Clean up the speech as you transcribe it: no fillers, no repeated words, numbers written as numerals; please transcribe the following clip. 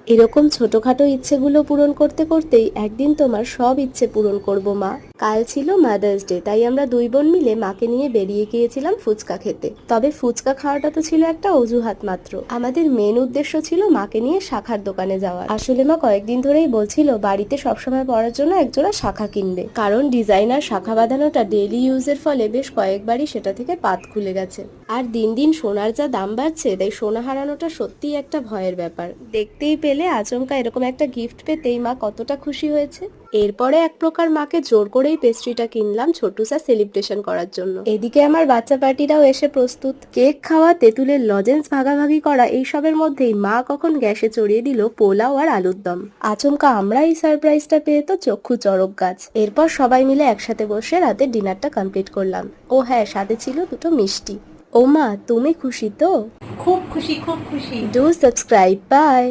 এরকম ছোটখাটো ইচ্ছেগুলো পূরণ করতে করতেই একদিন তোমার সব ইচ্ছে পূরণ করব মা। কাল ছিল মাদার্স ডে, তাই আমরা দুই বোন মিলে মাকে নিয়ে বেরিয়ে গিয়েছিলাম ফুচকা খেতে। তবে ফুচকা খাওয়াটা তো ছিল একটা অজুহাত মাত্র। আমাদের মেন উদ্দেশ্য ছিল মাকে নিয়ে শাখার দোকানে যাওয়ার। আসলে মা কয়েকদিন ধরেই বলছিল বাড়িতে সবসময় পরার জন্য একজোড়া শাখা কিনবে, কারণ ডিজাইনার শাখা বাঁধানোটা ডেইলি ইউজের ফলে বেশ কয়েকবারই সেটা থেকে পাত খুলে গেছে। আর দিন দিন সোনার যা দাম বাড়ছে, তাই সোনা হারানোটা সত্যিই একটা ভয়ের ব্যাপার। দেখতেই পেলে আচমকা এরকম একটা গিফট পেতেই মা কতটা খুশি হয়েছে। এরপরে এক প্রকার মাকে জোর করেই পেস্ট্রিটা কিনলাম ছোট্টসা সেলিব্রেশন করার জন্য। এদিকে আমার বাচ্চা পার্টিরাও এসে প্রস্তুত। কেক খাওয়া, তেঁতুলের লজেন্স ভাগাভাগি করা, এইসবের মধ্যেই মা কখন গ্যাসে চড়িয়ে দিল পোলাও আর আলুর দম। আচমকা আমরা এই সারপ্রাইজটা পেয়ে তো চক্ষু চড়ক গাছ। এরপর সবাই মিলে একসাথে বসে রাতের ডিনারটা কমপ্লিট করলাম। ও হ্যাঁ, সাথে ছিল দুটো মিষ্টি। ও মা, তুমি খুশি তো? খুব খুশি, খুব খুশি। Do subscribe. বাই।